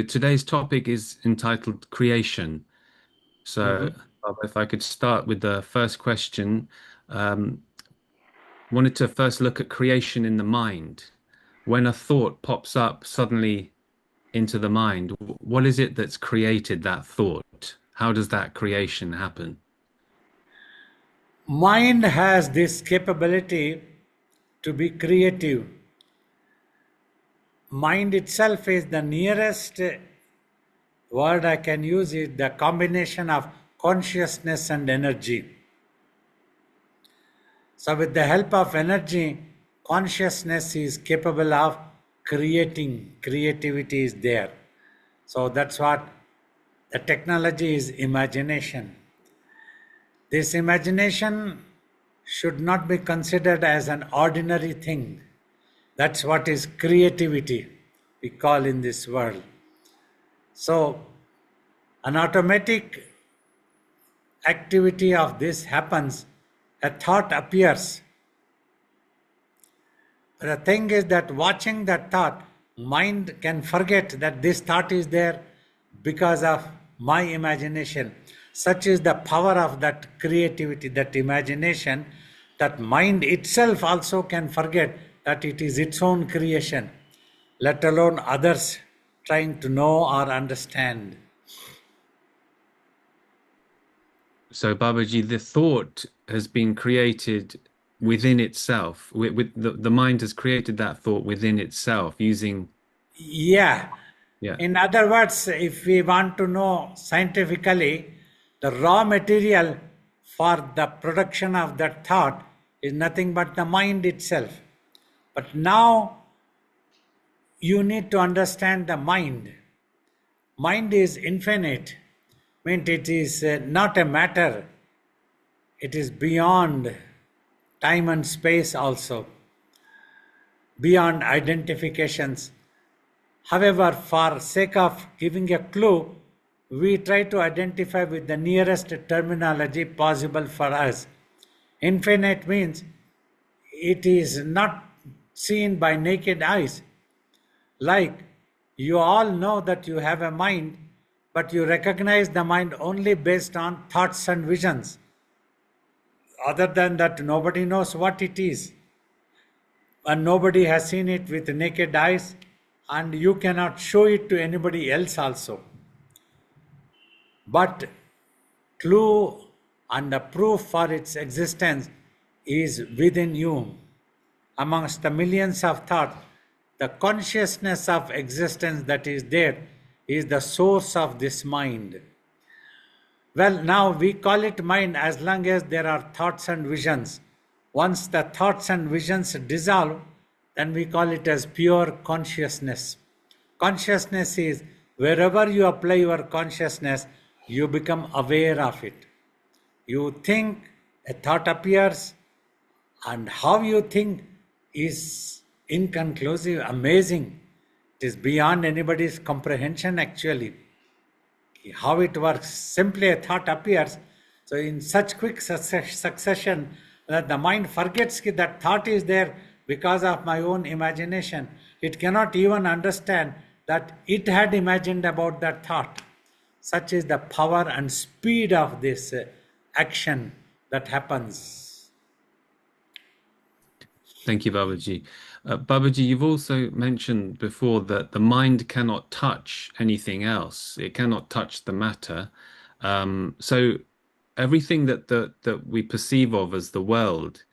Today's topic is entitled creation. So, Mhm. if I could start with the first question, um, wanted to first look at creation in the mind. When a thought pops up suddenly into the mind, what is it that's created that thought? How does that creation happen? Mind has this capability to be creative. Mind itself is the nearest word I can use is the combination of consciousness and energy. So, with the help of energy, consciousness is capable of creating. Creativity is there. So, that's what the technology is imagination. This imagination should not be considered as an ordinary thing. That's what is creativity we call in this world. So, an automatic activity of this happens, a thought appears. The thing is that watching that thought, mind can forget that this thought is there because of my imagination. Such is the power of that creativity, that imagination, that mind itself also can forget that it is its own creation, let alone others trying to know or understand. So, Babaji, the thought has been created within itself. The mind has created that thought within itself using, Yeah. yeah. In other words, if we want to know scientifically, the raw material for the production of that thought is nothing but the mind itself. But now you need to understand the mind. Mind is infinite, means it is not a matter, it is beyond time and space also, beyond identifications. However, for sake of giving a clue, we try to identify with the nearest terminology possible for us. Infinite means it is not seen by naked eyes. Like you all know that you have a mind, but you recognize the mind only based on thoughts and visions. Other than that, nobody knows what it is, and nobody has seen it with naked eyes, and you cannot show it to anybody else also. But clue and the proof for its existence is within you. Amongst the millions of thoughts, the consciousness of existence that is there is the source of this mind. Well, now we call it mind as long as there are thoughts and visions. Once the thoughts and visions dissolve, then we call it as pure consciousness. Consciousness is wherever you apply your consciousness, you become aware of it. You think, a thought appears, and how you think is inconclusive, amazing. It is beyond anybody's comprehension actually. How it works, simply a thought appears. So, in such quick succession, that the mind forgets that thought is there because of my own imagination. It cannot even understand that it had imagined about that thought. Such is the power and speed of this action that happens. Thank you, Babaji. Babaji, you've also mentioned before that the mind cannot touch anything else. It cannot touch the matter. So everything that we perceive of as the world,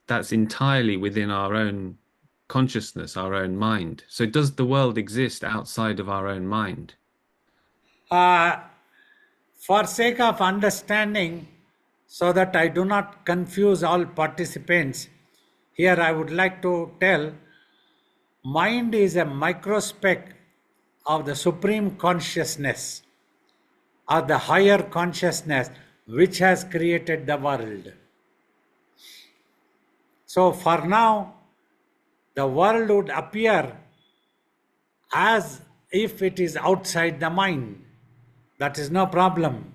that's entirely within our own consciousness, our own mind. So does the world exist outside of our own mind? Uh, for sake of understanding, so that I do not confuse all participants, here I would like to tell mind is a microspec of the supreme consciousness or the higher consciousness which has created the world. So, for now, the world would appear as if it is outside the mind. That is no problem.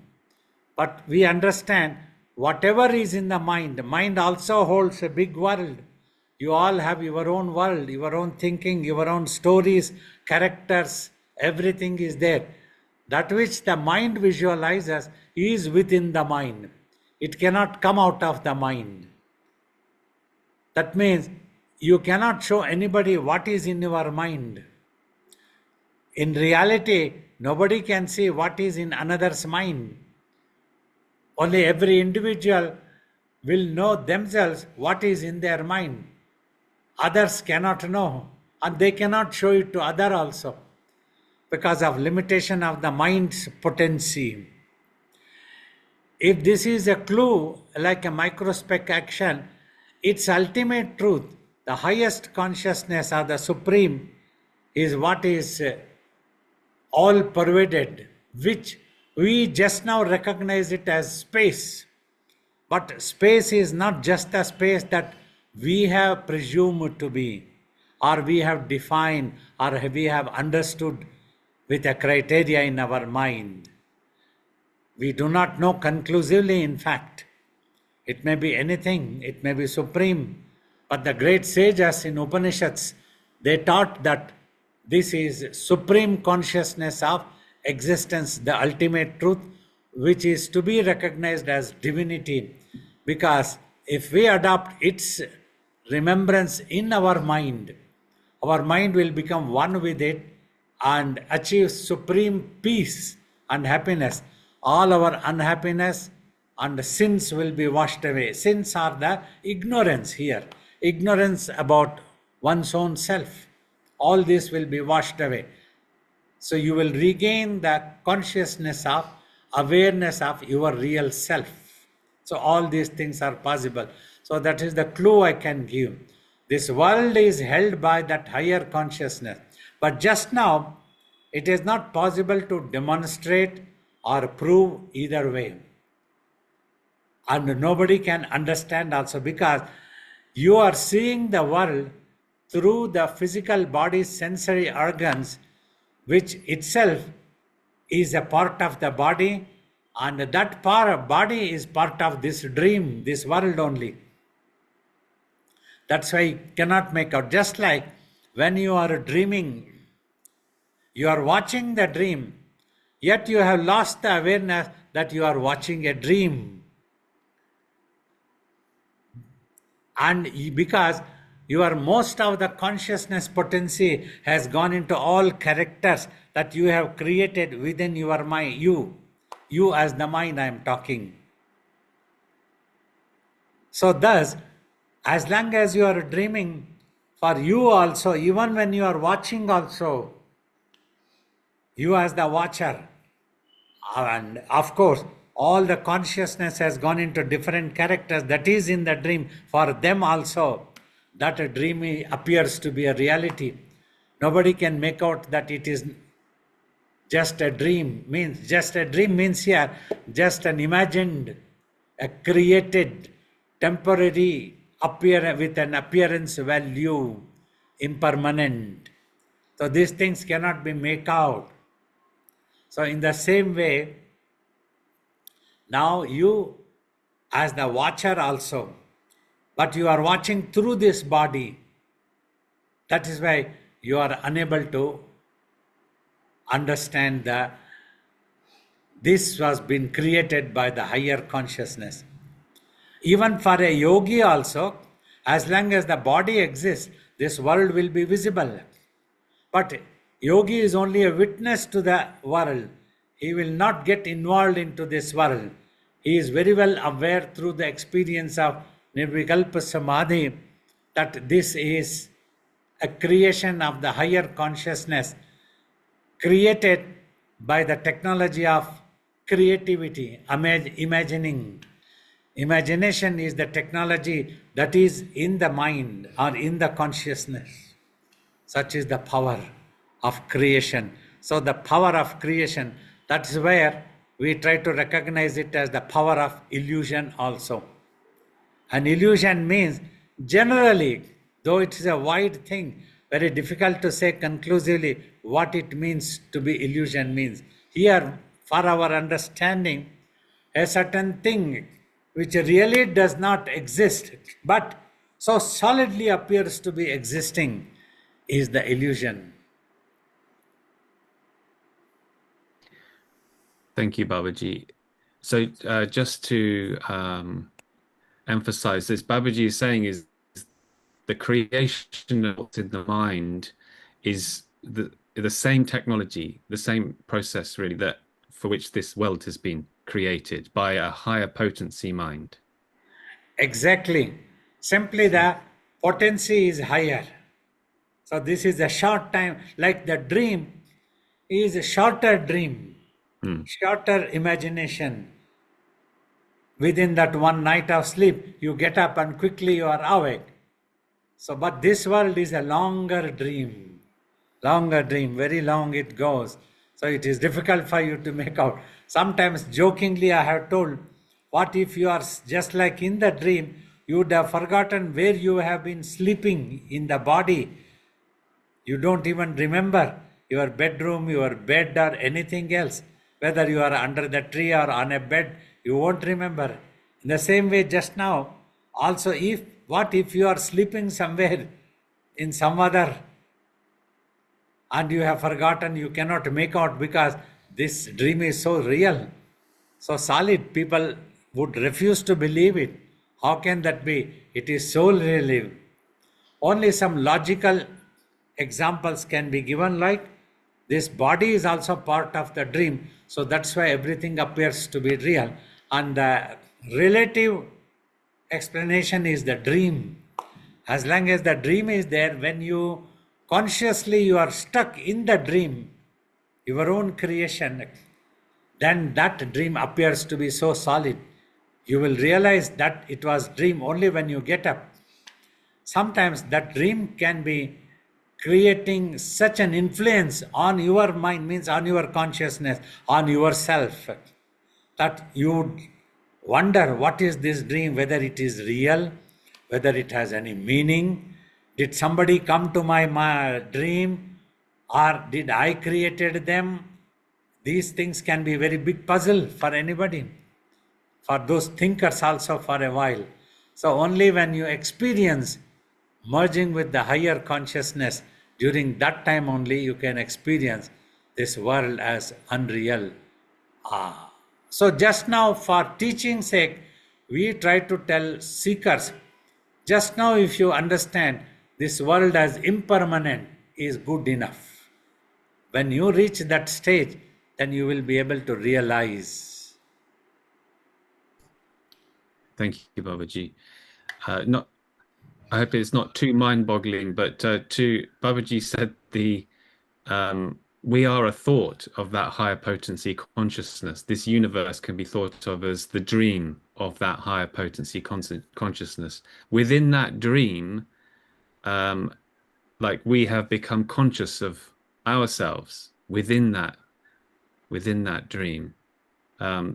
But we understand whatever is in the mind also holds a big world. You all have your own world, your own thinking, your own stories, characters, Everything is there. That which the mind visualizes is within the mind. It cannot come out of the mind. That means you cannot show anybody what is in your mind. In reality, nobody can see what is in another's mind. Only every individual will know themselves what is in their mind. Others cannot know, and they cannot show it to other also because of limitation of the mind's potency. If this is a clue like a microspec action, its ultimate truth, the highest consciousness or the supreme, is what is all pervaded, which we just now recognize it as space. But space is not just the space that we have presumed to be, or we have defined, or we have understood with a criteria in our mind. We do not know conclusively, in fact. It may be anything, it may be supreme. But the great sages in Upanishads, they taught that this is supreme consciousness of existence, the ultimate truth, which is to be recognized as divinity. Because if we adopt its remembrance in our mind will become one with it and achieve supreme peace and happiness. All our unhappiness and sins will be washed away. Sins are the ignorance here, ignorance about one's own self. All this will be washed away. So you will regain the consciousness of awareness of your real self. So all these things are possible. So that is the clue I can give. This world is held by that higher consciousness. But just now, it is not possible to demonstrate or prove either way. And nobody can understand also, because you are seeing the world through the physical body's sensory organs, which itself is a part of the body, and that body is part of this dream, this world only. That's why you cannot make out. Just like when you are dreaming, you are watching the dream, yet you have lost the awareness that you are watching a dream. And because your most of the consciousness potency has gone into all characters that you have created within your mind, you as the mind I am talking. So thus, as long as you are dreaming, for you also, even when you are watching also, you as the watcher, and of course, all the consciousness has gone into different characters that is in the dream. For them also, that a dream appears to be a reality. Nobody can make out that it is just a dream. Just a dream means here, just an imagined, a created, temporary with an appearance value, impermanent. So these things cannot be made out. So in the same way, now you as the watcher also, but you are watching through this body. That is why you are unable to understand that this was been created by the higher consciousness. Even for a yogi also, as long as the body exists, this world will be visible. But yogi is only a witness to the world. He will not get involved into this world. He is very well aware through the experience of Nirvikalpa Samadhi that this is a creation of the higher consciousness created by the technology of creativity, imagining. Imagination is the technology that is in the mind or in the consciousness. Such is the power of creation. So the power of creation, that is where we try to recognize it as the power of illusion also. And illusion means generally, though it is a wide thing, very difficult to say conclusively what it means to be illusion means. Here, for our understanding, a certain thing which really does not exist, but so solidly appears to be existing, is the illusion. Thank you, Babaji. So just to emphasize this, Babaji is saying is the creation of what's in the mind is the same technology, the same process really that for which this world has been created by a higher potency mind. Exactly. Simply the potency is higher. So this is a short time, like the dream is a shorter dream, Hmm. shorter imagination. Within that one night of sleep, you get up and quickly you are awake. So, but this world is a longer dream, very long it goes. So it is difficult for you to make out. Sometimes jokingly I have told, what if you are just like in the dream, you would have forgotten where you have been sleeping in the body. You don't even remember your bedroom, your bed, or anything else. Whether you are under the tree or on a bed, you won't remember. In the same way, just now, also, if what if you are sleeping somewhere in some other and you have forgotten, you cannot make out because this dream is so real, so solid, people would refuse to believe it. How can that be? It is so real. Only some logical examples can be given, like this body is also part of the dream, so that's why everything appears to be real. And the relative explanation is the dream. As long as the dream is there, when you consciously you are stuck in the dream, your own creation, then that dream appears to be so solid. You will realize that it was dream only when you get up. Sometimes that dream can be creating such an influence on your mind, means on your consciousness, on yourself, that you would wonder what is this dream, whether it is real, whether it has any meaning. Did somebody come to my dream, or did I created them? These things can be very big puzzle for anybody, for those thinkers also for a while. So only when you experience merging with the higher consciousness, during that time only you can experience this world as unreal. So just now for teaching sake, we try to tell seekers, just now if you understand this world as impermanent is good enough. When you reach that stage, then you will be able to realize. Thank you, Babaji. Not, I hope it's not too mind-boggling, but to Babaji said we are a thought of that higher potency consciousness. This universe can be thought of as the dream of that higher potency consciousness. Within that dream, um, like we have become conscious of ourselves within that dream.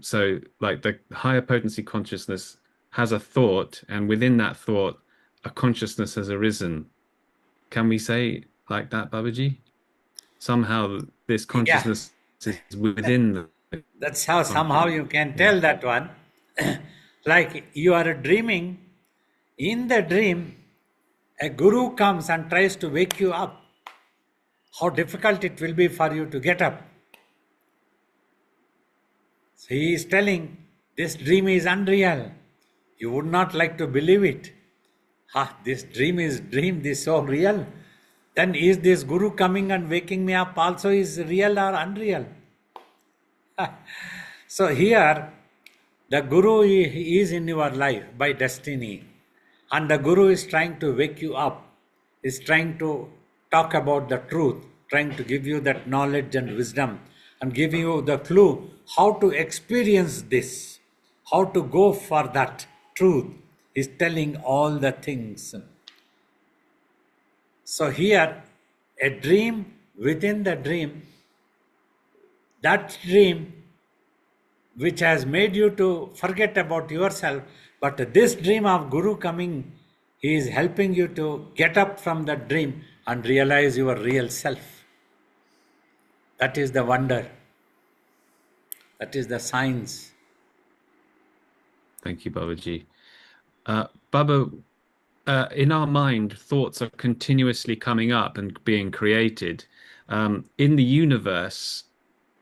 So like the higher potency consciousness has a thought, and within that thought, a consciousness has arisen. Can we say like that, Babaji? Somehow this Yeah, consciousness is within the that's how somehow conscious. you can Yeah. tell that one. Like you are dreaming, in the dream, a guru comes and tries to wake you up. How difficult it will be for you to get up. So he is telling, this dream is unreal. You would not like to believe it. This dream is dream, this so real. Then is this guru coming and waking me up also is real or unreal? So here, the guru is in your life by destiny, and the guru is trying to wake you up, is trying to talk about the truth, trying to give you that knowledge and wisdom, and give you the clue how to experience this, how to go for that truth. Is telling all the things. So here, a dream within the dream, that dream which has made you to forget about yourself, but this dream of Guru coming, he is helping you to get up from that dream and realize your real self. That is the wonder. That is the science. Thank you, Babaji. Baba, in our mind, thoughts are continuously coming up and being created. In the universe,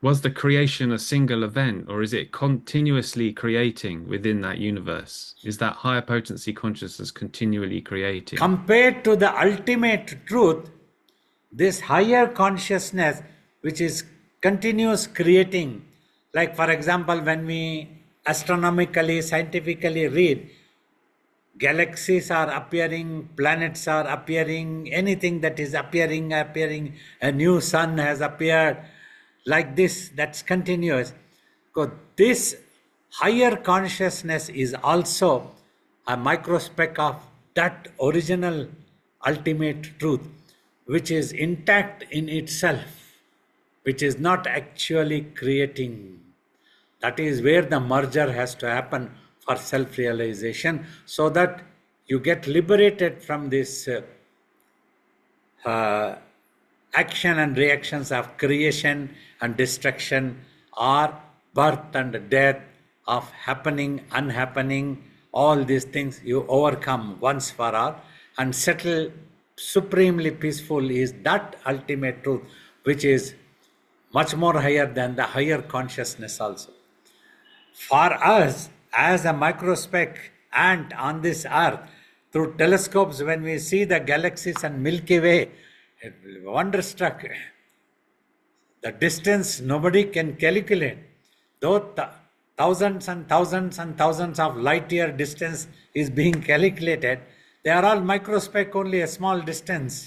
Was the creation a single event, or is it continuously creating within that universe? Is that higher potency consciousness continually creating? Compared to the ultimate truth, this higher consciousness, which is continuous creating, like for example, when we astronomically, scientifically read, galaxies are appearing, planets are appearing, anything that is appearing, a new sun has appeared, like this, that's continuous. So this higher consciousness is also a microspeck of that original ultimate truth, which is intact in itself, which is not actually creating. That is where the merger has to happen for self-realization, so that you get liberated from this uh, action and reactions of creation and destruction, or birth and death, of happening, unhappening, all these things you overcome once for all and settle supremely peaceful is that ultimate truth, which is much more higher than the higher consciousness also. For us, as a microspeck ant on this earth, through telescopes, when we see the galaxies and Milky Way, wonderstruck. The distance nobody can calculate. Though thousands and thousands and thousands of light year distance is being calculated, they are all microspeck, only a small distance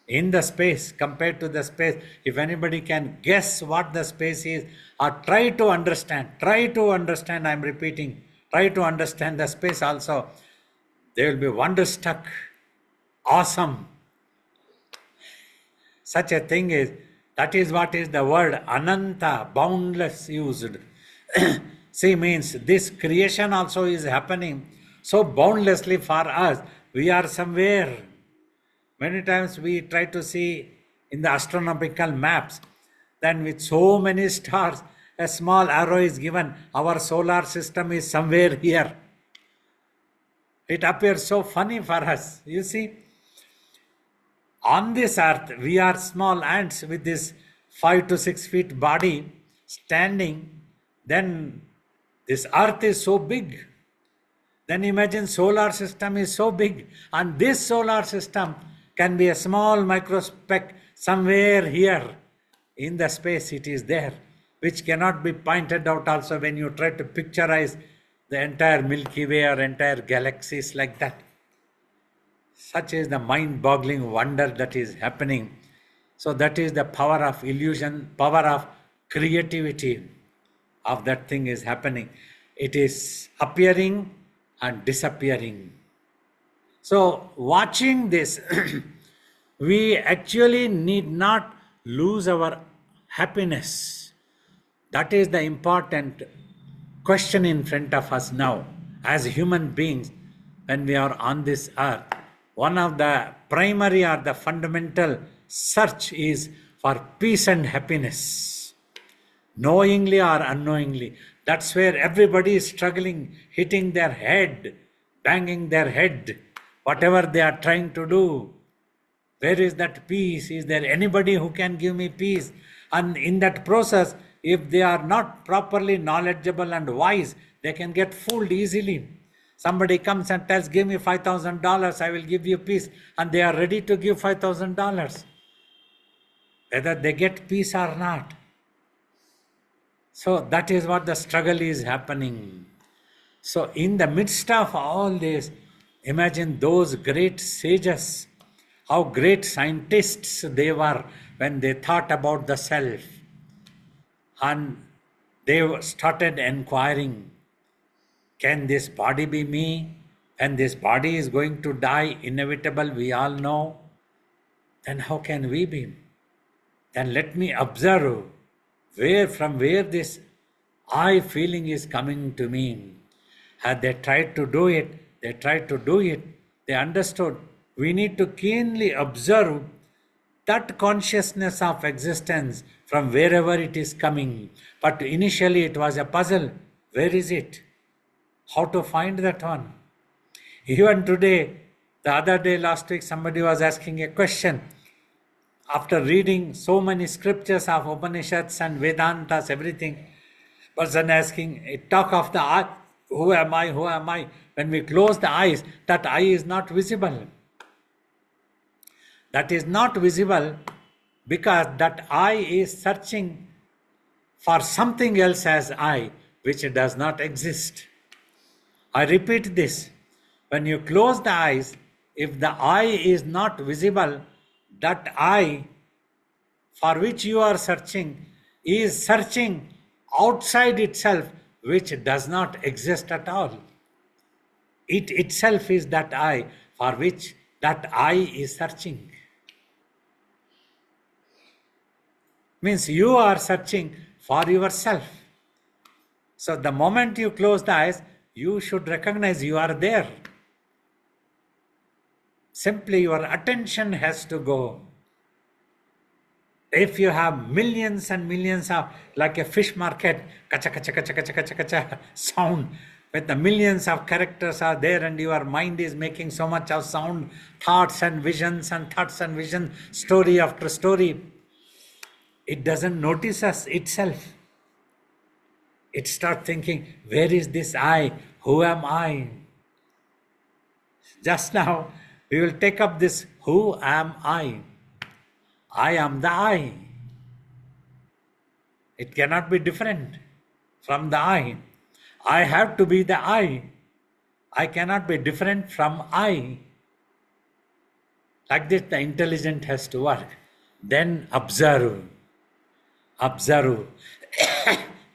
in the space compared to the space. If anybody can guess what the space is, or try to understand, I'm repeating, try to understand the space also, they will be wonderstruck. Awesome. Such a thing is, that is what is the word ananta, boundless, used. See, means this creation also is happening so boundlessly for us. We are somewhere. Many times we try to see in the astronomical maps, then with so many stars, a small arrow is given. Our solar system is somewhere here. It appears so funny for us. You see, on this earth, we are small ants with this 5 to 6 feet body standing. Then this earth is so big. Then imagine solar system is so big, and this solar system can be a small microspeck somewhere here in the space. It is there, which cannot be pointed out also when you try to picturize the entire Milky Way or entire galaxies like that. Such is the mind-boggling wonder that is happening. So that is the power of illusion, power of creativity of that thing is happening. It is appearing and disappearing. So watching this, we actually need not lose our happiness. That is the important question in front of us now as human beings when we are on this earth. One of the primary or the fundamental search is for peace and happiness, knowingly or unknowingly. That's where everybody is struggling, hitting their head, banging their head, whatever they are trying to do. Where is that peace? Is there anybody who can give me peace? And in that process, if they are not properly knowledgeable and wise, they can get fooled easily. Somebody comes and tells, give me $5,000, I will give you peace. And they are ready to give $5,000, whether they get peace or not. So that is what the struggle is happening. So in the midst of all this, imagine those great sages, how great scientists they were when they thought about the self. And they started inquiring, can this body be me? And this body is going to die, inevitable, we all know. Then how can we be? Then let me observe from where this I feeling is coming to me. Had they tried to do it, they understood. We need to keenly observe that consciousness of existence from wherever it is coming. But initially it was a puzzle. Where is it? How to find that one? Even today, the other day, last week, somebody was asking a question. After reading so many scriptures of Upanishads and Vedantas, everything, person asking, talk of the eye, who am I, who am I? When we close the eyes, that I is not visible. That is not visible because that I is searching for something else as I, which does not exist. I repeat this. When you close the eyes, if the I is not visible, that I for which you are searching is searching outside itself, which does not exist at all. It itself is that I for which that I is searching. Means you are searching for yourself. So the moment you close the eyes, you should recognize you are there. Simply your attention has to go. If you have millions and millions of, like a fish market, kacha, kacha, kacha, kacha, kacha, kacha, sound, with the millions of characters are there and your mind is making so much of sound, thoughts and visions and thoughts and vision, story after story, it doesn't notice us itself. It starts thinking, where is this I? Who am I? Just now, we will take up this, who am I? I am the I. It cannot be different from the I. I have to be the I. I cannot be different from I. Like this, the intelligence has to work. Then observe. Observe.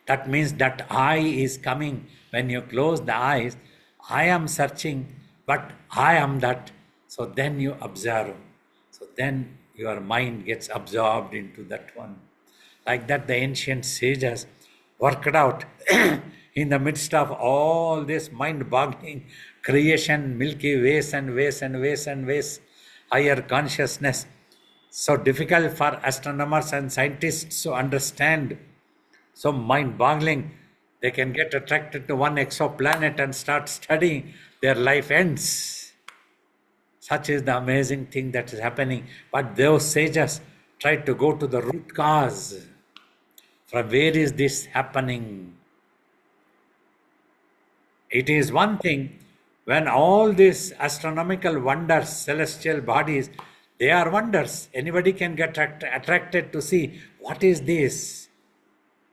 That means that I is coming. When you close the eyes, I am searching, but I am that. So then you observe. So then your mind gets absorbed into that one. Like that, the ancient sages worked out in the midst of all this mind-boggling creation, Milky Ways and ways and ways and ways, higher consciousness. So difficult for astronomers and scientists to understand. So mind-boggling. They can get attracted to one exoplanet and start studying. Their life ends. Such is the amazing thing that is happening. But those sages tried to go to the root cause. From where is this happening? It is one thing when all these astronomical wonders, celestial bodies, they are wonders. Anybody can get attracted to see, what is this?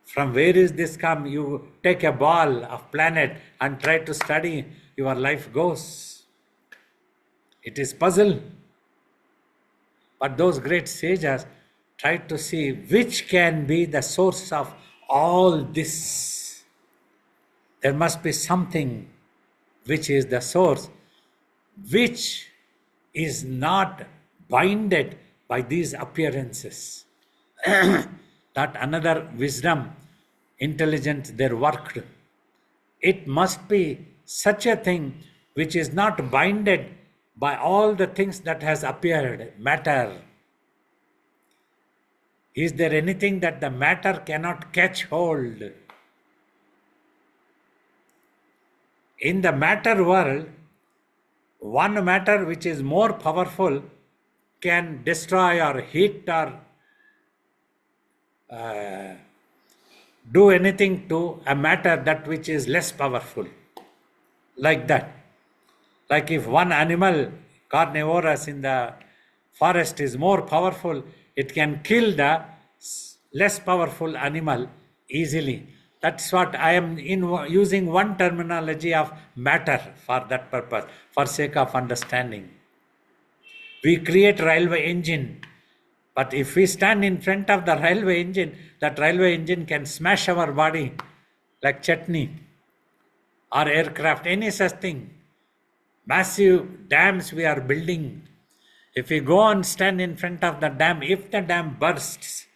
From where is this come? You take a ball of planet and try to study, your life goes. It is puzzle. But those great sages tried to see which can be the source of all this. There must be something which is the source, which is not binded by these appearances. That another wisdom, intelligence there worked. It must be such a thing which is not binded by all the things that has appeared, matter. Is there anything that the matter cannot catch hold? In the matter world, one matter which is more powerful can destroy or hit or do anything to a matter that which is less powerful. Like that. Like if one animal, carnivorous in the forest is more powerful, it can kill the less powerful animal easily. That's what I am using one terminology of matter for that purpose, for sake of understanding. We create railway engine, but if we stand in front of the railway engine, that railway engine can smash our body like chutney or aircraft, any such thing. Massive dams we are building. If we go and stand in front of the dam, if the dam bursts,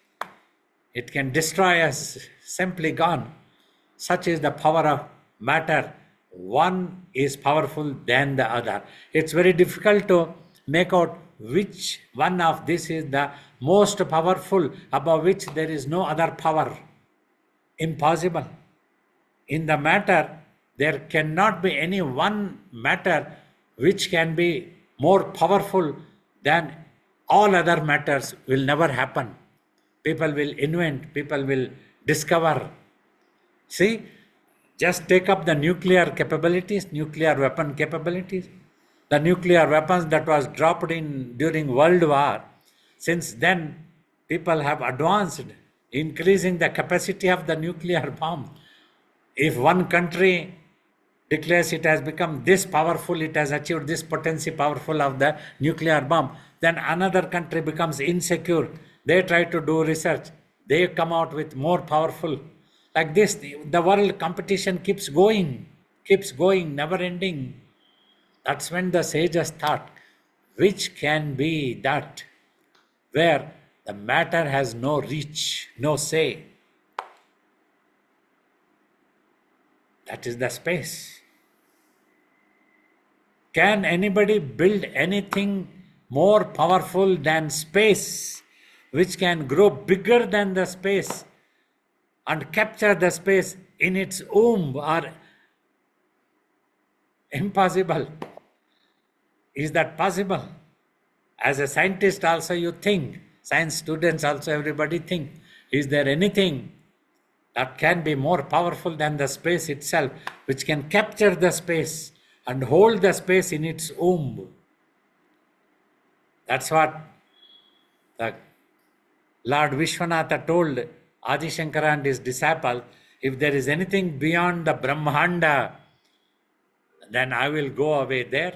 it can destroy us, simply gone. Such is the power of matter. One is powerful than the other. It's very difficult to make out which one of this is the most powerful, above which there is no other power. Impossible. In the matter, there cannot be any one matter which can be more powerful than all other matters will never happen. People will invent, people will discover. See, just take up the nuclear capabilities, nuclear weapon capabilities. The nuclear weapons that was dropped in during World War, since then people have advanced, increasing the capacity of the nuclear bomb. If one country declares it has become this powerful, it has achieved this potency powerful of the nuclear bomb, then another country becomes insecure. They try to do research. They come out with more powerful. Like this, the world competition keeps going, never ending. That's when the sages thought, which can be that where the matter has no reach, no say. That is the space. Can anybody build anything more powerful than space, which can grow bigger than the space and capture the space in its womb, or impossible? Is that possible? As a scientist also you think, science students also everybody think, is there anything that can be more powerful than the space itself, which can capture the space and hold the space in its womb? That's what the Lord Vishwanatha told Adi Shankara and his disciple, if there is anything beyond the Brahmanda, then I will go away there.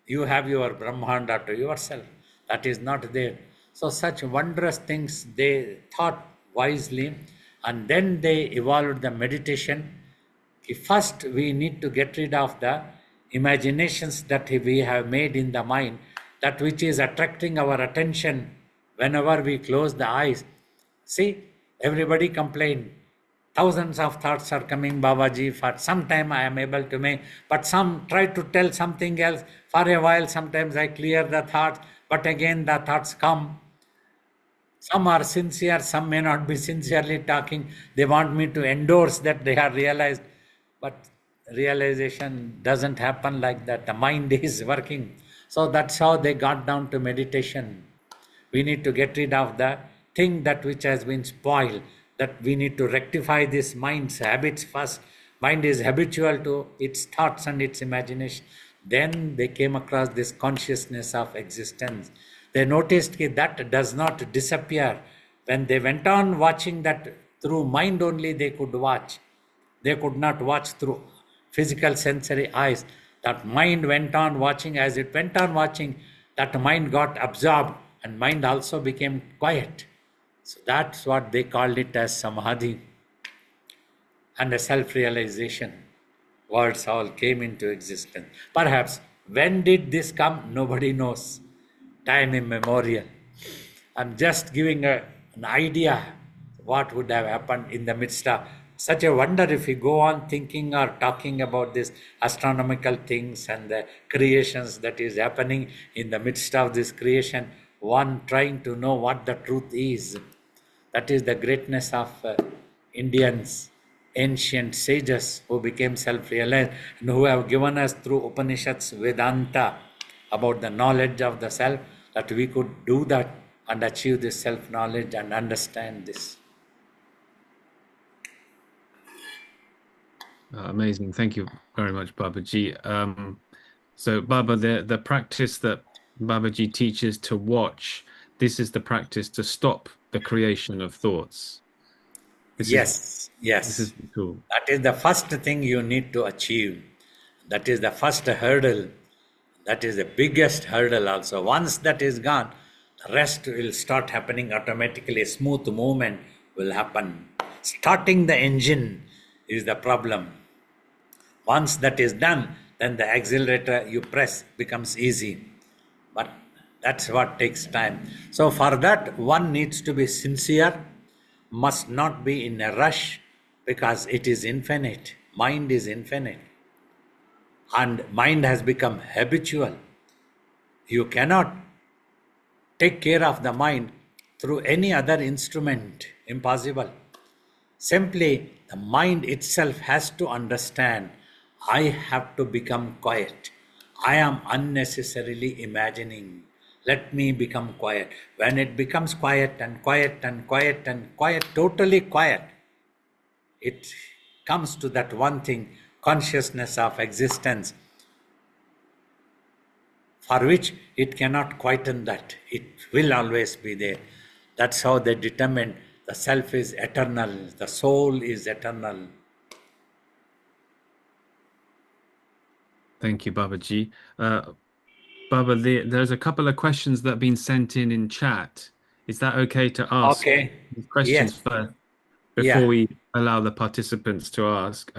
You have your Brahmanda to yourself. That is not there. So such wondrous things they thought wisely, and then they evolved the meditation. First, we need to get rid of the imaginations that we have made in the mind, that which is attracting our attention whenever we close the eyes. See, everybody complain. Thousands of thoughts are coming, Babaji. For some time I am able to make, but some try to tell something else. For a while, sometimes I clear the thoughts, but again the thoughts come. Some are sincere, some may not be sincerely talking. They want me to endorse that they are realized, but realization doesn't happen like that. The mind is working. So that's how they got down to meditation. We need to get rid of the thing that which has been spoiled, that we need to rectify this mind's habits first. Mind is habitual to its thoughts and its imagination. Then they came across this consciousness of existence. They noticed that does not disappear. When they went on watching that through mind only they could watch. They could not watch through physical sensory eyes. That mind went on watching. As it went on watching, that mind got absorbed and mind also became quiet. So that's what they called it as samadhi and a self-realization. Words all came into existence. Perhaps when did this come? Nobody knows. Time immemorial. I'm just giving an idea what would have happened in the midst of such a wonder. If we go on thinking or talking about this astronomical things and the creations that is happening in the midst of this creation, one trying to know what the truth is. That is the greatness of Indians, ancient sages who became self-realized and who have given us through Upanishads, Vedanta, about the knowledge of the self, that we could do that and achieve this self-knowledge and understand this. Amazing. Thank you very much, Babaji. So, Baba, the practice that Babaji teaches to watch, this is the practice to stop the creation of thoughts. Yes. This is cool. That is the first thing you need to achieve. That is the first hurdle. That is the biggest hurdle also. Once that is gone, the rest will start happening automatically. Smooth movement will happen. Starting the engine is the problem. Once that is done, then the accelerator you press becomes easy. But that's what takes time. So for that, one needs to be sincere, must not be in a rush, because it is infinite. Mind is infinite. And mind has become habitual. You cannot take care of the mind through any other instrument. Impossible. Simply, the mind itself has to understand, I have to become quiet. I am unnecessarily imagining. Let me become quiet. When it becomes quiet and quiet and quiet and quiet, totally quiet, it comes to that one thing, consciousness of existence, for which it cannot quieten that. It will always be there. That's how they determine the self is eternal, the soul is eternal. Thank you, Babaji. Baba, there's a couple of questions that have been sent in chat. Is that okay to ask Okay. these questions Yes. first before Yeah. we allow the participants to ask?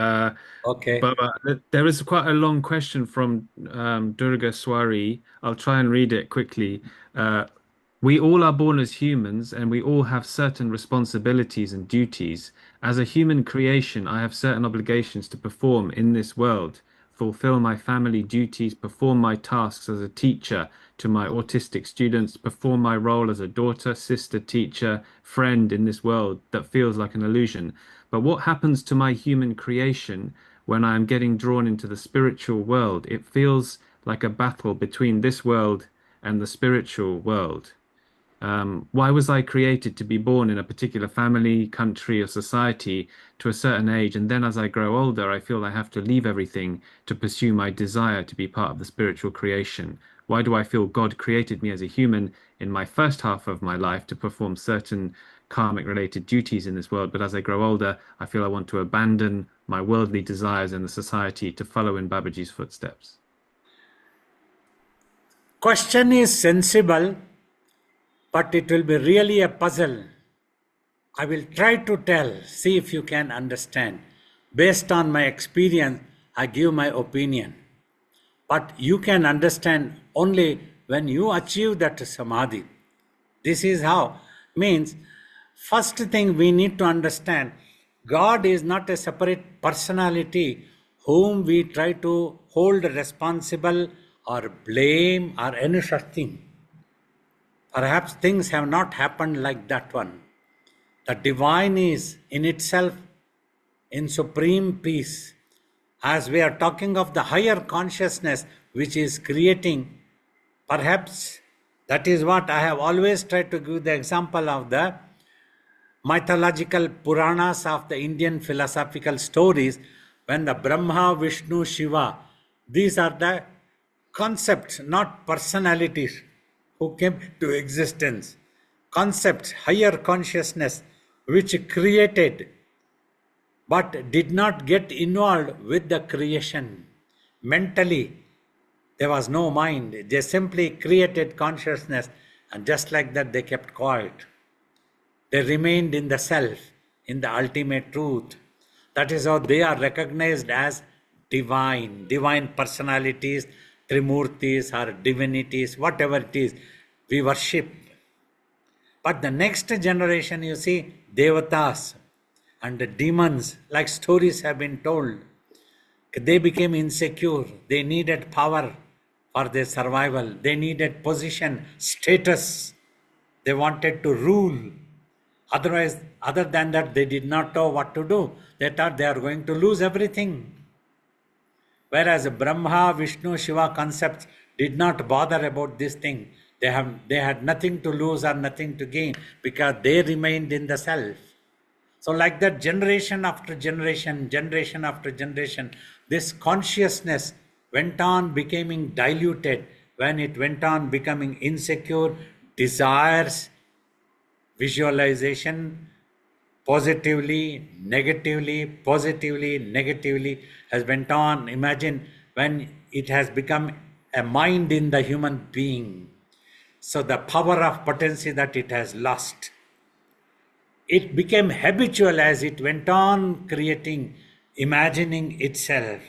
Okay. Baba, there is quite a long question from Durga Swari. I'll try and read it quickly. Uh, we all are born as humans and we all have certain responsibilities and duties. As a human creation, I have certain obligations to perform in this world, fulfill my family duties, perform my tasks as a teacher to my autistic students, perform my role as a daughter, sister, teacher, friend in this world that feels like an illusion. But what happens to my human creation when I am getting drawn into the spiritual world? It feels like a battle between this world and the spiritual world. Why was I created to be born in a particular family, country, or society to a certain age? And then as I grow older, I feel I have to leave everything to pursue my desire to be part of the spiritual creation. Why do I feel God created me as a human in my first half of my life to perform certain karmic related duties in this world? But as I grow older, I feel I want to abandon my worldly desires and the society to follow in Babaji's footsteps. Question is sensible, but it will be really a puzzle. I will try to tell, see if you can understand. Based on my experience, I give my opinion. But you can understand only when you achieve that samadhi. This is how. Means, first thing we need to understand, God is not a separate personality whom we try to hold responsible or blame or any such thing. Perhaps things have not happened like that one. The divine is in itself in supreme peace. As we are talking of the higher consciousness which is creating, perhaps that is what I have always tried to give the example of the mythological Puranas of the Indian philosophical stories, when the Brahma, Vishnu, Shiva, these are the concepts, not personalities who came to existence. Concepts, higher consciousness, which created but did not get involved with the creation. Mentally, there was no mind. They simply created consciousness, and just like that, they kept quiet. They remained in the self, in the ultimate truth. That is how they are recognized as divine, divine personalities, Trimurtis or divinities, whatever it is, we worship. But the next generation, you see, devatas and the demons, like stories have been told, they became insecure. They needed power for their survival. They needed position, status. They wanted to rule. Otherwise, other than that, they did not know what to do. They thought they are going to lose everything. Whereas Brahma, Vishnu, Shiva concepts did not bother about this thing. They had nothing to lose or nothing to gain because they remained in the self. So like that, generation after generation, generation after generation, this consciousness went on becoming diluted. When it went on becoming insecure, desires, visualization, positively, negatively has went on. Imagine when it has become a mind in the human being. So the power of potency that it has lost. It became habitual as it went on creating, imagining itself.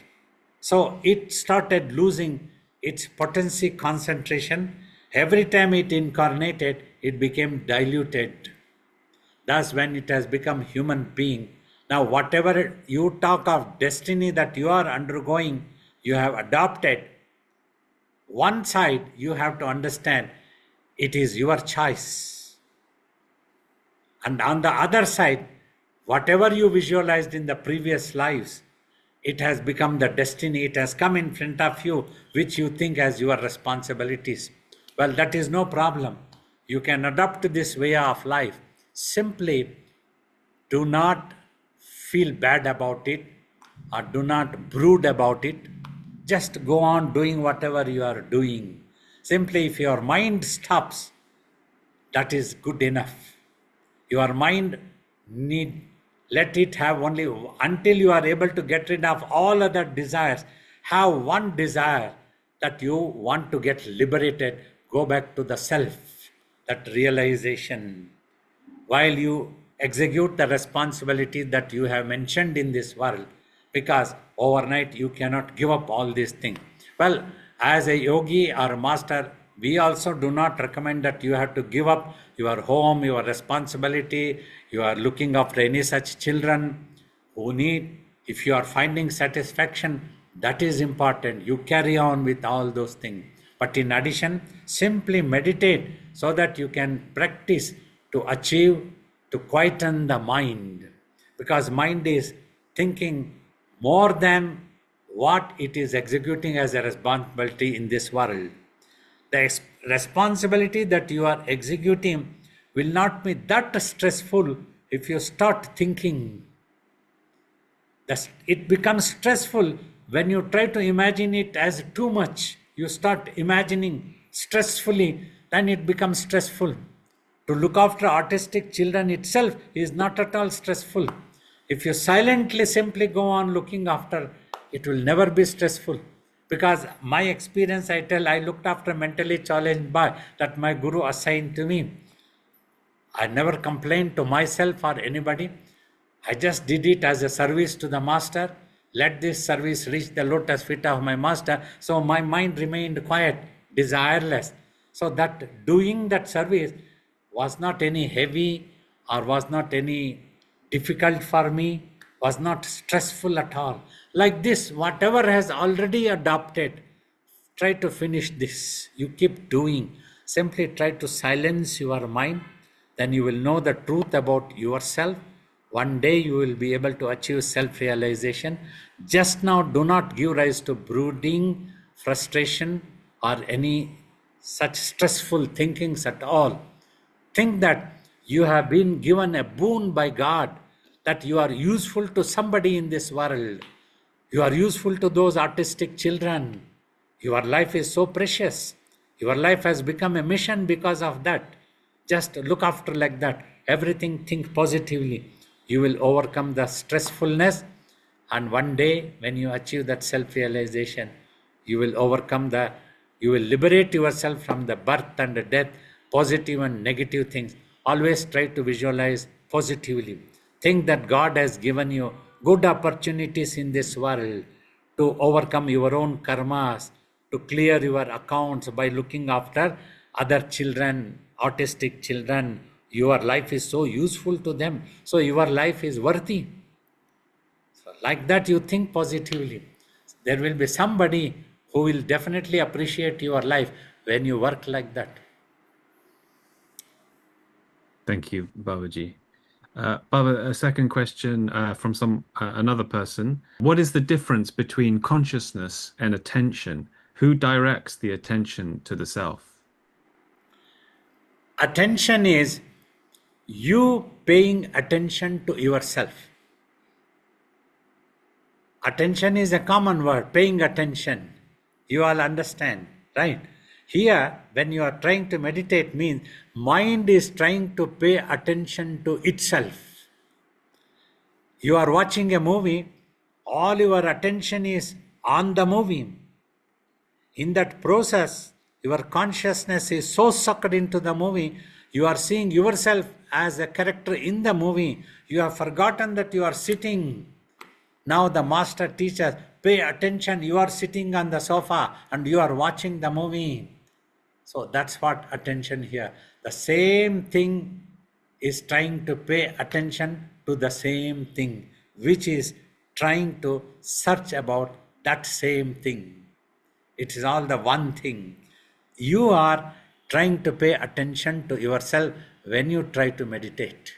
So it started losing its potency concentration. Every time it incarnated, it became diluted. Thus, when it has become human being, now whatever you talk of destiny that you are undergoing, you have adopted. One side you have to understand, it is your choice. And on the other side, whatever you visualized in the previous lives, it has become the destiny. It has come in front of you, which you think as your responsibilities. Well, that is no problem. You can adopt this way of life. Simply do not feel bad about it or do not brood about it. Just go on doing whatever you are doing. Simply, if your mind stops, that is good enough. Your mind need let it have only until you are able to get rid of all other desires. Have one desire that you want to get liberated. Go back to the self, that realization while you execute the responsibility that you have mentioned in this world, because overnight you cannot give up all these things. Well, as a yogi or a master, we also do not recommend that you have to give up your home, your responsibility, you are looking after any such children who need. If you are finding satisfaction, that is important. You carry on with all those things. But in addition, simply meditate so that you can practice to achieve, to quieten the mind. Because mind is thinking more than what it is executing as a responsibility in this world. The responsibility that you are executing will not be that stressful if you start thinking. It becomes stressful when you try to imagine it as too much. You start imagining stressfully, then it becomes stressful. To look after autistic children itself is not at all stressful. If you silently simply go on looking after, it will never be stressful. Because my experience, I tell, I looked after mentally challenged boy that my guru assigned to me. I never complained to myself or anybody. I just did it as a service to the master. Let this service reach the lotus feet of my master. So my mind remained quiet, desireless. So that doing that service was not any heavy or was not any difficult for me, was not stressful at all. Like this, whatever has already adopted, try to finish this. You keep doing. Simply try to silence your mind. Then you will know the truth about yourself. One day you will be able to achieve self-realization. Just now, do not give rise to brooding, frustration, or any such stressful thinkings at all. Think that you have been given a boon by God, that you are useful to somebody in this world. You are useful to those artistic children. Your life is so precious. Your life has become a mission because of that. Just look after like that. Everything think positively. You will overcome the stressfulness, and one day when you achieve that self-realization, you will you will liberate yourself from the birth and the death, positive and negative things. Always try to visualize positively. Think that God has given you good opportunities in this world to overcome your own karmas, to clear your accounts by looking after other children, autistic children. Your life is so useful to them. So your life is worthy. So like that, you think positively. There will be somebody who will definitely appreciate your life when you work like that. Thank you, Babaji. Baba, a second question from another person. What is the difference between consciousness and attention? Who directs the attention to the self? Attention is you paying attention to yourself. Attention is a common word, paying attention. You all understand, right? Here, when you are trying to meditate, means mind is trying to pay attention to itself. You are watching a movie, all your attention is on the movie. In that process, your consciousness is so sucked into the movie, you are seeing yourself as a character in the movie. You have forgotten that you are sitting. Now the master teaches, pay attention, you are sitting on the sofa and you are watching the movie. So that's what attention here. The same thing is trying to pay attention to the same thing, which is trying to search about that same thing. It is all the one thing. You are trying to pay attention to yourself when you try to meditate.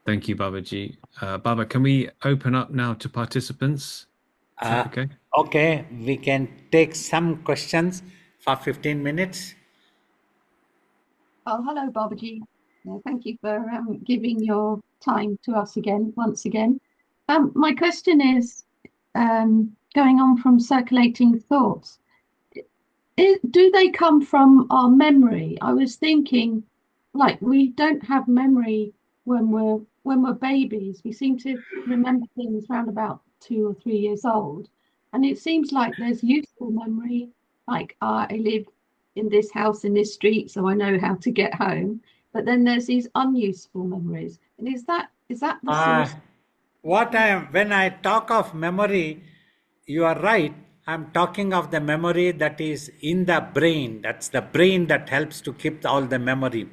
Thank you, Babaji. Baba, can we open up now to participants? Is that Uh, okay? okay, we can take some questions for 15 minutes. Oh, hello, Babaji. Thank you for giving your time to us again, once again. My question is, going on from circulating thoughts, do they come from our memory? I was thinking, like, we don't have memory when we're babies. We seem to remember things around about 2 or 3 years old, and it seems like there's useful memory, like I live in this house in this street, so I know how to get home. But then there's these unuseful memories, and is that the Uh, source? when I talk of memory, you are right. I'm talking of the memory that is in the brain. That's the brain that helps to keep all the memory.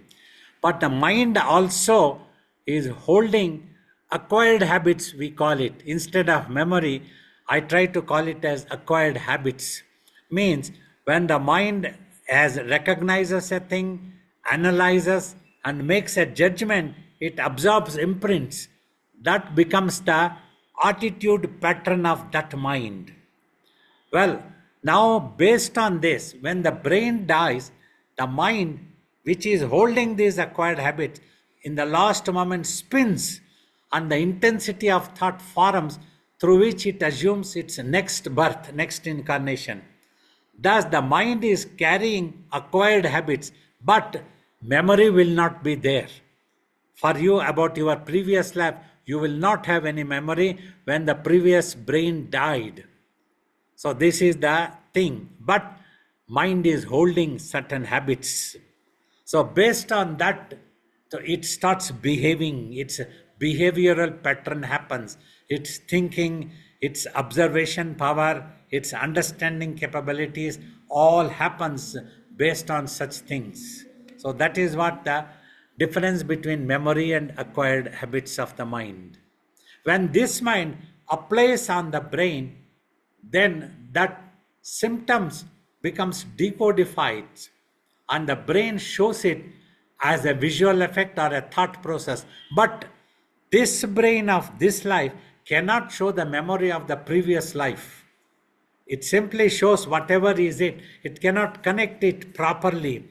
But the mind also is holding acquired habits, we call it. Instead of memory, I try to call it as acquired habits. Means when the mind has recognizes a thing, analyzes and makes a judgment, it absorbs imprints. That becomes the attitude pattern of that mind. Well, now based on this, when the brain dies, the mind, which is holding these acquired habits, in the last moment spins, and the intensity of thought forms through which it assumes its next birth, next incarnation. Thus, the mind is carrying acquired habits, but memory will not be there. For you about your previous life, you will not have any memory when the previous brain died. So this is the thing. But mind is holding certain habits. So based on that, so it starts behaving. Its behavioral pattern happens. Its thinking, its observation power, its understanding capabilities, all happens based on such things. So that is what the difference between memory and acquired habits of the mind. When this mind applies on the brain, then that symptoms becomes decodified and the brain shows it as a visual effect or a thought process. But this brain of this life cannot show the memory of the previous life. It simply shows whatever is it. It cannot connect it properly.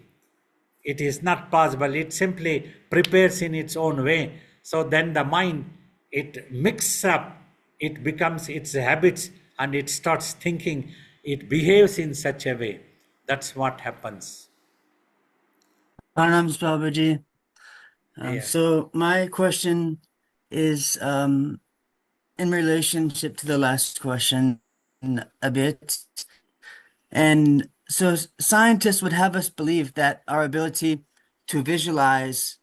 It is not possible. It simply prepares in its own way. So then the mind, it mixes up, it becomes its habits and it starts thinking, it behaves in such a way. That's what happens. Pranams, Babaji. Yeah. So my question is in relationship to the last question a bit. And so scientists would have us believe that our ability to visualize,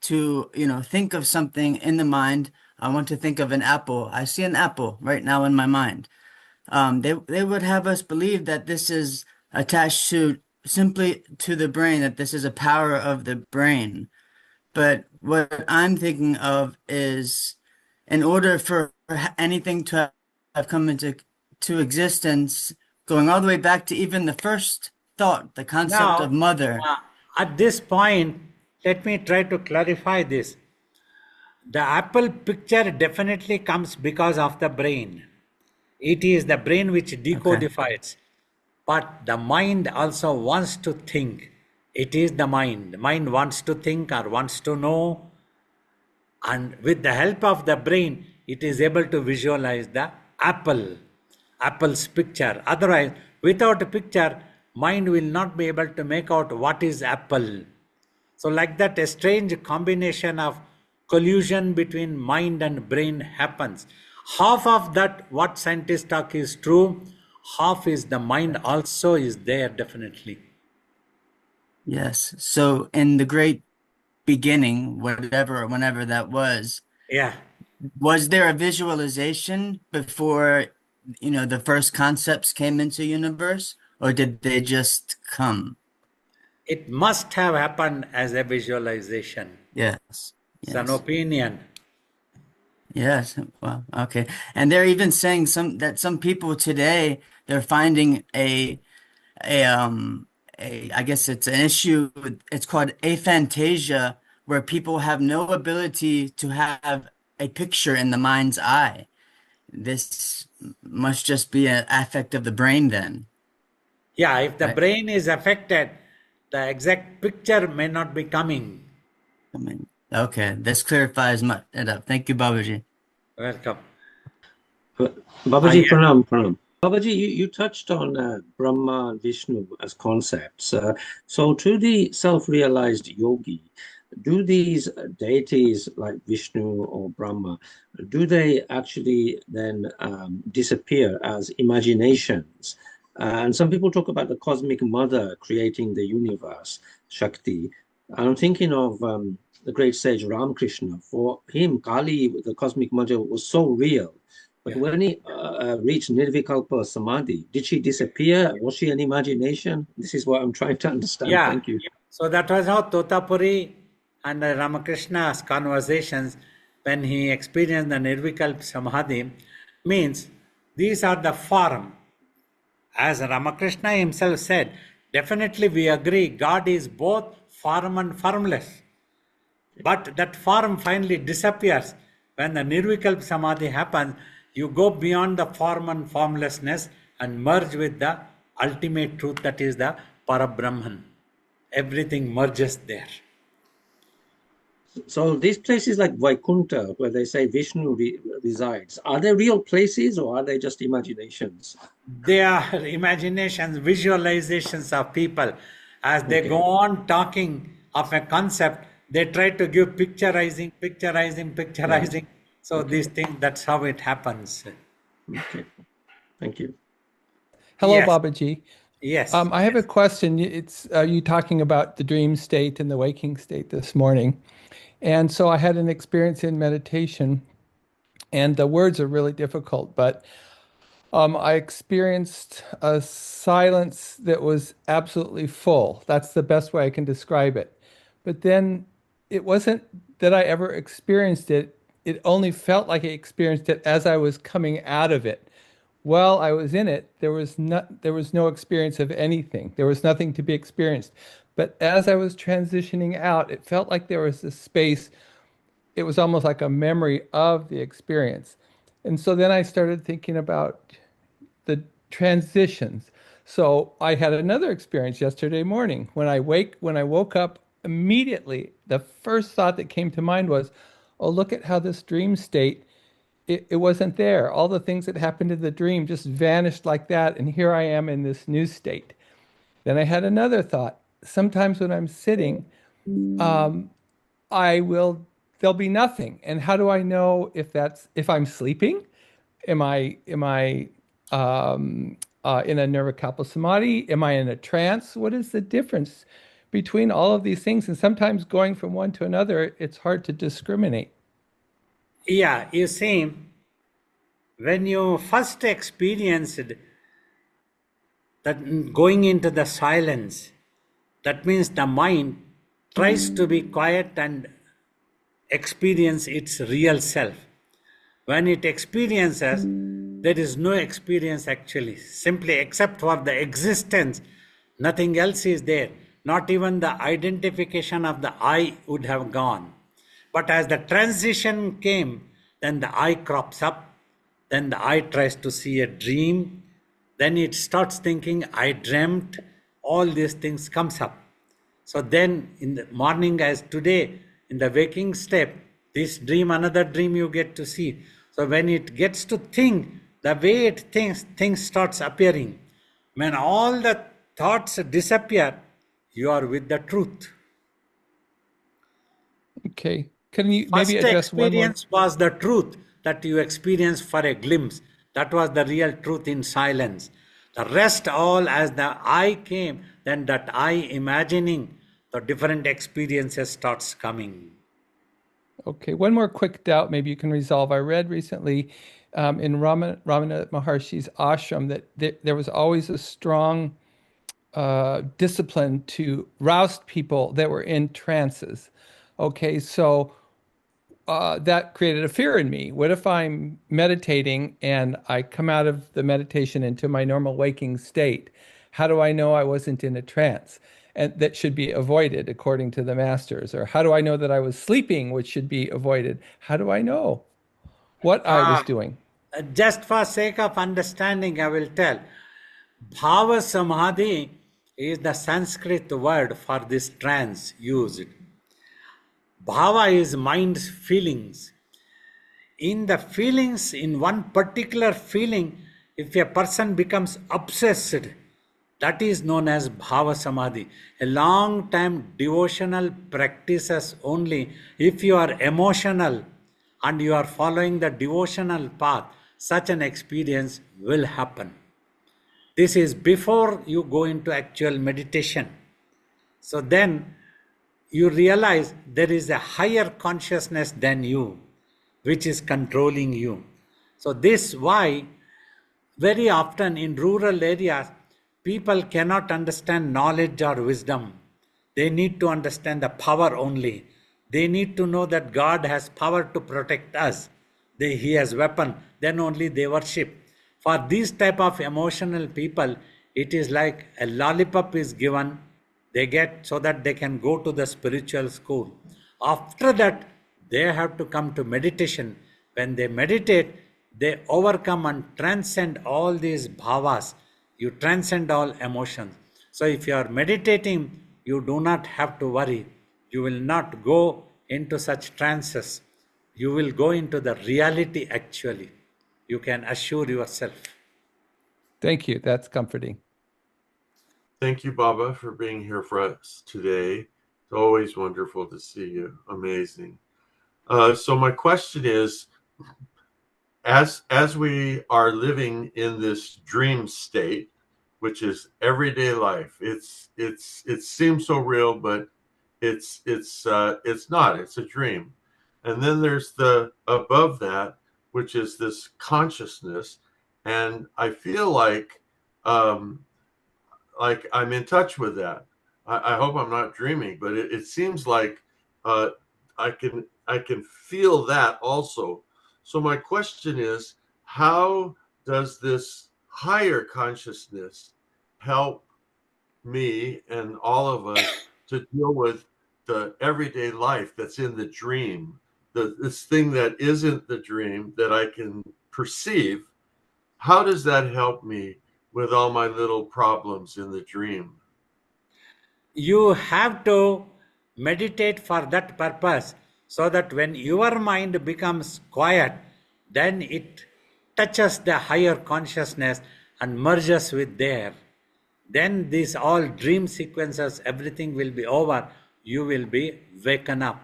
to, think of something in the mind. I want to think of an apple. I see an apple right now in my mind. They would have us believe that this is attached to simply to the brain, that this is a power of the brain. But what I'm thinking of is, in order for anything to have come into existence, going all the way back to even the first thought, the concept of Now, mother. uh, at this point, let me try to clarify this. The apple picture definitely comes because of the brain. It is the brain which Okay. decodifies. But the mind also wants to think. It is the mind. Mind wants to think or wants to know. And with the help of the brain, it is able to visualize the apple, apple's picture. Otherwise, without a picture, mind will not be able to make out what is apple. So like that, a strange combination of collusion between mind and brain happens. Half of that, what scientists talk is true, half is the mind also is there definitely. Yes. So in the great beginning, whenever that Yeah. was there a visualization before, the first concepts came into universe, or did they just come? It must have happened as a visualization. Yes. It's an Yes. opinion. Yes. Well, okay. And they're even saying some people today, they're finding a I guess it's an issue. It's called aphantasia, where people have no ability to have a picture in the mind's eye. This must just be an affect of the brain then, Yeah, if the right? brain is affected, the exact picture may not be coming. I mean, okay, this clarifies it up. Thank you, Babaji. Welcome. Babaji, Yes. pranam, pranam. Babaji, you touched on Brahma and Vishnu as concepts. So, to the self-realized yogi, do these deities like Vishnu or Brahma, do they actually then disappear as imaginations? And some people talk about the cosmic mother creating the universe, Shakti. And I'm thinking of the great sage Ramakrishna. For him, Kali, the cosmic mother, was so real. But Yeah. when he reached Nirvikalpa Samadhi, did she disappear? Was she an imagination? This is what I'm trying to understand. Yeah. Thank you. So that was how Totapuri and Ramakrishna's conversations when he experienced the Nirvikalpa Samadhi means these are the form. As Ramakrishna himself said, definitely we agree God is both form and formless. But that form finally disappears. When the Nirvikalpa Samadhi happens, you go beyond the form and formlessness and merge with the ultimate truth, that is the Parabrahman. Everything merges there. So these places like Vaikuntha, where they say Vishnu resides, are they real places or are they just imaginations? They are imaginations, visualizations of people. As they Okay. go on talking of a concept, they try to give picturizing, picturizing, Right. picturizing. So Okay. these things, that's how it happens. Okay. Thank you. Hello, Yes, Babaji. yes. I have a question. It's you talking about the dream state and the waking state this morning. And so I had an experience in meditation, and the words are really difficult, but I experienced a silence that was absolutely full. That's the best way I can describe it. But then it wasn't that I ever experienced it. It only felt like I experienced it as I was coming out of it. While I was in it, there was no experience of anything. There was nothing to be experienced. But as I was transitioning out, it felt like there was this space. It was almost like a memory of the experience. And so then I started thinking about the transitions. So I had another experience yesterday morning. When I woke up immediately, the first thought that came to mind was, oh, look at how this dream state, it wasn't there. All the things that happened in the dream just vanished like that. And here I am in this new state. Then I had another thought. Sometimes when I'm sitting, um, I will, there'll be nothing. And how do I know if I'm sleeping? Am I in a Nirvikalpa Samadhi? Am I in a trance? What is the difference between all of these things? And sometimes going from one to another, it's hard to discriminate. Yeah, you see, when you first experienced that going into the silence, that means the mind tries to be quiet and experience its real self. When it experiences, there is no experience actually, simply except for the existence, nothing else is there. Not even the identification of the I would have gone. But as the transition came, then the I crops up, then the I tries to see a dream, then it starts thinking, I dreamt, all these things comes up. So then in the morning as today, in the waking step, this dream, another dream you get to see. So when it gets to think, the way it thinks, things starts appearing. When all the thoughts disappear, you are with the truth. Okay. Can you maybe First address one more? experience was the truth that you experienced for a glimpse. That was the real truth in silence. The rest all as the I came, then that I imagining the different experiences starts coming. Okay, one more quick doubt maybe you can resolve. I read recently in Ramana Maharshi's ashram that there was always a strong discipline to rouse people that were in trances. Okay, so that created a fear in me. What if I'm meditating and I come out of the meditation into my normal waking state? How do I know I wasn't in a trance? And that should be avoided according to the masters. Or how do I know that I was sleeping, which should be avoided? How do I know what I was Ah, doing? Just for sake of understanding, I will tell. Bhava Samadhi is the Sanskrit word for this trance used. Bhava is mind's feelings. In the feelings, in one particular feeling, if a person becomes obsessed, that is known as Bhava Samadhi. A long time devotional practices only. If you are emotional and you are following the devotional path, such an experience will happen. This is before you go into actual meditation. So then you realize there is a higher consciousness than you, which is controlling you. So this why very often in rural areas, people cannot understand knowledge or wisdom. They need to understand the power only. They need to know that God has power to protect us. He has weapon. Then only they worship. For these type of emotional people, it is like a lollipop is given. They get so that they can go to the spiritual school. After that, they have to come to meditation. When they meditate, they overcome and transcend all these bhavas. You transcend all emotions. So if you are meditating, you do not have to worry. You will not go into such trances. You will go into the reality actually. You can assure yourself. Thank you. That's comforting. Thank you, Baba, for being here for us today. It's always wonderful to see you. Amazing. So my question is, as we are living in this dream state, which is everyday life, it seems so real, but it's not. It's a dream. And then there's the above that, which is this consciousness, and I feel like I'm in touch with that. I hope I'm not dreaming, but it seems like uh, I can feel that also. So my question is, how does this higher consciousness help me and all of us to deal with the everyday life that's in the dream, this thing that isn't the dream that I can perceive? How does that help me with all my little problems in the dream? You have to meditate for that purpose so that when your mind becomes quiet, then it touches the higher consciousness and merges with there. Then these all dream sequences, everything will be over. You will be waken up.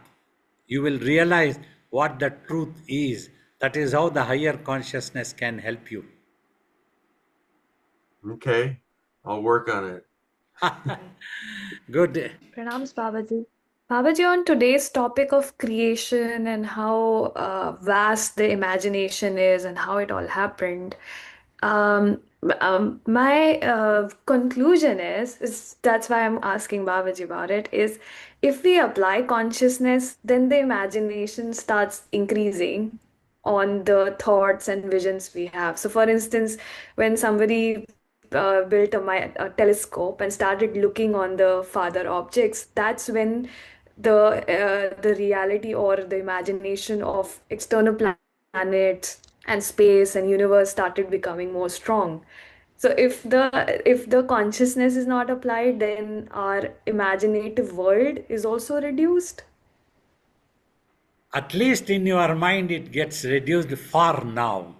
You will realize what the truth is. That is how the higher consciousness can help you. Okay, I'll work on it. Good. Pranams, Babaji. Babaji, on today's topic of creation and how vast the imagination is and how it all happened, my conclusion is that's why I'm asking Babaji about it, is if we apply consciousness, then the imagination starts increasing on the thoughts and visions we have. So, for instance, when somebody built a telescope and started looking on the farther objects, that's when the reality or the imagination of external planets and space and universe started becoming more strong. So if the consciousness is not applied, then our imaginative world is also reduced. At least in your mind, it gets reduced for now.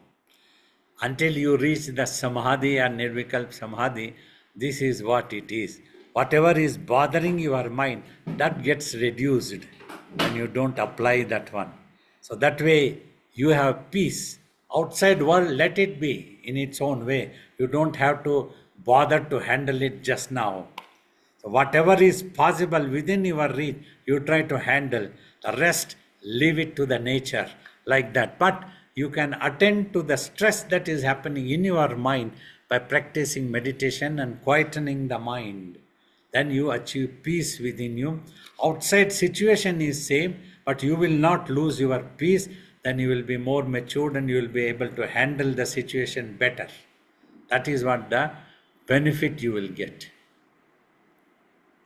Until you reach the Samadhi or Nirvikalpa Samadhi, this is what it is. Whatever is bothering your mind, that gets reduced when you don't apply that one. So that way you have peace. Outside world, let it be in its own way. You don't have to bother to handle it just now. So whatever is possible within your reach, you try to handle. The rest, leave it to the nature like that. But you can attend to the stress that is happening in your mind by practicing meditation and quietening the mind. Then you achieve peace within you. Outside situation is same, but you will not lose your peace. Then you will be more matured and you will be able to handle the situation better. That is what the benefit you will get.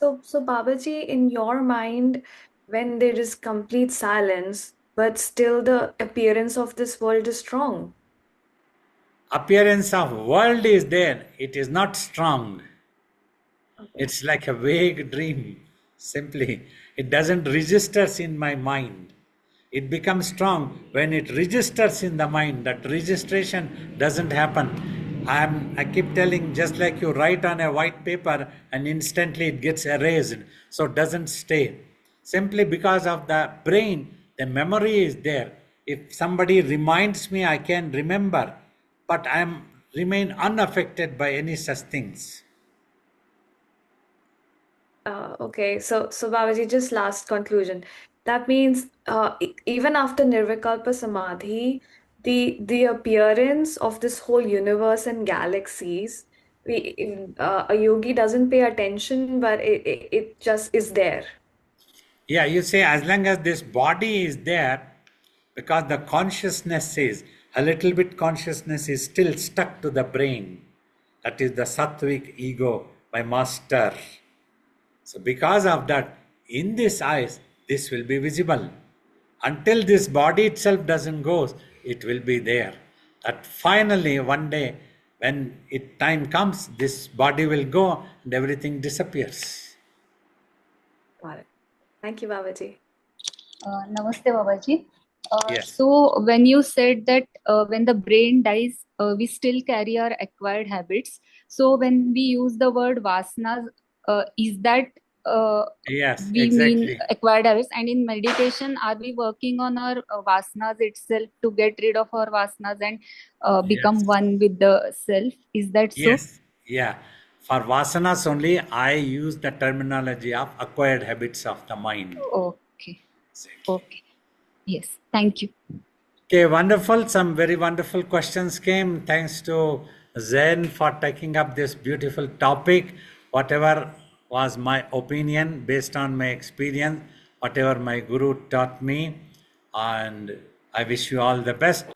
So Babaji, in your mind, when there is complete silence, but still the appearance of this world is strong. Appearance of world is there, it is not strong. Okay. It's like a vague dream, simply. It doesn't registers in my mind. It becomes strong when it registers in the mind. That registration doesn't happen. I keep telling, just like you write on a white paper and instantly it gets erased, so it doesn't stay. Simply because of the brain, the memory is there. If somebody reminds me, I can remember, but I am remain unaffected by any such things. Okay, so Babaji, just last conclusion. That means even after Nirvikalpa Samadhi, the appearance of this whole universe and galaxies, a yogi doesn't pay attention, but it just is there. Yeah, you say as long as this body is there, because the consciousness is a little bit, consciousness is still stuck to the brain. That is the sattvic ego, my master. So, because of that, in this eyes, this will be visible. Until this body itself doesn't go, it will be there. That finally, one day, when it time comes, this body will go and everything disappears. Got it. Thank you, Babaji. Namaste, Babaji. Yes. So, when you said that when the brain dies, we still carry our acquired habits. So, when we use the word vasanas, is that Yes, we mean exactly. acquired habits? And in meditation, are we working on our vasanas itself to get rid of our vasanas and become Yes. one with the self? Is that so? Yes, yeah. For vasanas only, I use the terminology of acquired habits of the mind. Okay. Exactly. Okay. Yes. Thank you. Okay, wonderful. Some very wonderful questions came. Thanks to Zen for taking up this beautiful topic. Whatever was my opinion based on my experience, whatever my guru taught me, and I wish you all the best.